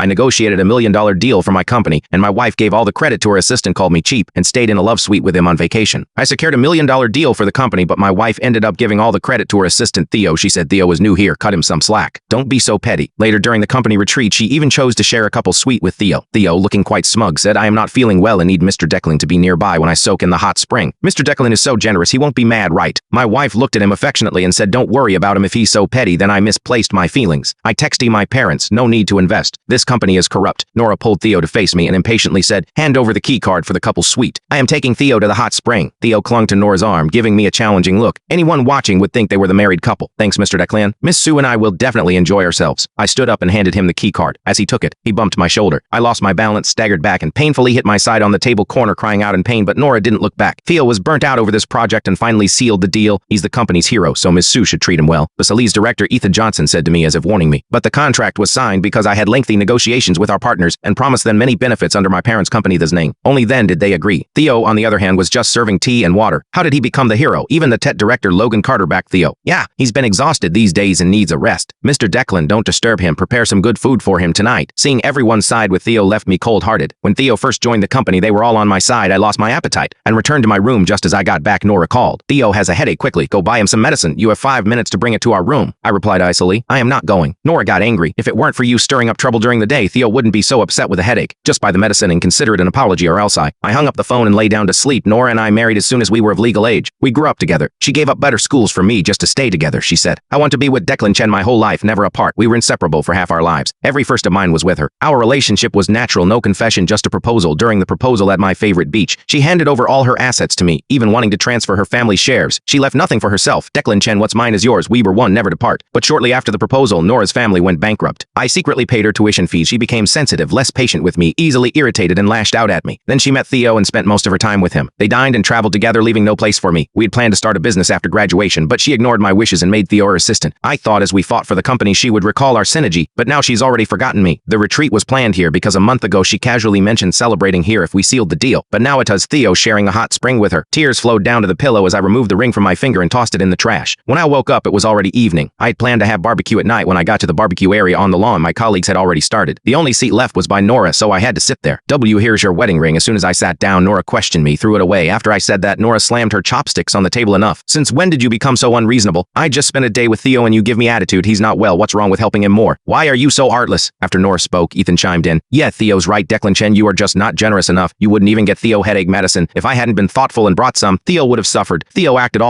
I negotiated a $1 million deal for my company, and my wife gave all the credit to her assistant, called me cheap, and stayed in a love suite with him on vacation. I secured a $1 million deal for the company, but my wife ended up giving all the credit to her assistant, Theo. She said Theo was new here, cut him some slack. Don't be so petty. Later during the company retreat, she even chose to share a couple suite with Theo. Theo, looking quite smug, said, I am not feeling well and need Mr. Declan to be nearby when I soak in the hot spring. Mr. Declan is so generous, he won't be mad, right? My wife looked at him affectionately and said, don't worry about him if he's so petty. Then I misplaced my feelings. I texted my parents, no need to invest. This company is corrupt. Nora pulled Theo to face me and impatiently said, hand over the key card for the couple's suite. I am taking Theo to the hot spring. Theo clung to Nora's arm, giving me a challenging look. Anyone watching would think they were the married couple. Thanks, Mr. Declan. Miss Sue and I will definitely enjoy ourselves. I stood up and handed him the key card. As he took it, he bumped my shoulder. I lost my balance, staggered back, and painfully hit my side on the table corner, crying out in pain, but Nora didn't look back. Theo was burnt out over this project and finally sealed the deal. He's the company's hero, so Miss Sue should treat him well. The Salise director, Ethan Johnson, said to me as if warning me. But the contract was signed because I had lengthy negotiations with our partners and promised them many benefits under my parents' company's name. Only then did they agree. Theo, on the other hand, was just serving tea and water. How did he become the hero? Even the TET director, Logan Carter, backed Theo. Yeah, he's been exhausted these days and needs a rest. Mr. Declan, don't disturb him. Prepare some good food for him tonight. Seeing everyone side with Theo left me cold-hearted. When Theo first joined the company, they were all on my side. I lost my appetite and returned to my room just as I got back. Nora called. Theo has a headache. Quickly, go buy him some medicine. You have 5 minutes to bring it to our room. I replied icily, I am not going. Nora got angry. If it weren't for you stirring up trouble during the day, Theo wouldn't be so upset with a headache. Just buy the medicine and consider it an apology, or else I hung up the phone and lay down to sleep. Nora and I married as soon as we were of legal age. We grew up together. She gave up better schools for me just to stay together, she said. I want to be with Declan Chen my whole life, never apart. We were inseparable for half our lives. Every first of mine was with her. Our relationship was natural, no confession, just a proposal. During the proposal at my favorite beach, she handed over all her assets to me, even wanting to transfer her family shares. She left nothing for herself. Declan Chen, what's mine is yours. We were one, never to part. But shortly after the proposal, Nora's family went bankrupt. I secretly paid her tuition fees. She became sensitive, less patient with me, easily irritated, and lashed out at me. Then she met Theo and spent most of her time with him. They dined and traveled together, leaving no place for me. We had planned to start a business after graduation, but she ignored my wishes and made Theo her assistant. I thought as we fought for the company she would recall our synergy, but now she's already forgotten me. The retreat was planned here because a month ago she casually mentioned celebrating here if we sealed the deal, but now it has Theo sharing a hot spring with her. Tears flowed down to the pillow as I removed the ring from my finger and tossed it in the trash. When I woke up, it was already evening. I had planned to have barbecue at night. When I got to the barbecue area on the lawn, my colleagues had already started. The only seat left was by Nora, so I had to sit there. Here's your wedding ring. As soon as I sat down, Nora questioned me, threw it away. After I said that, Nora slammed her chopsticks on the table. Enough. Since when did you become so unreasonable? I just spent a day with Theo and you give me attitude. He's not well. What's wrong with helping him more? Why are you so heartless? After Nora spoke, Ethan chimed in. Yeah, Theo's right, Declan Chen, you are just not generous enough. You wouldn't even get Theo headache medicine. If I hadn't been thoughtful and brought some, Theo would have suffered. Theo acted all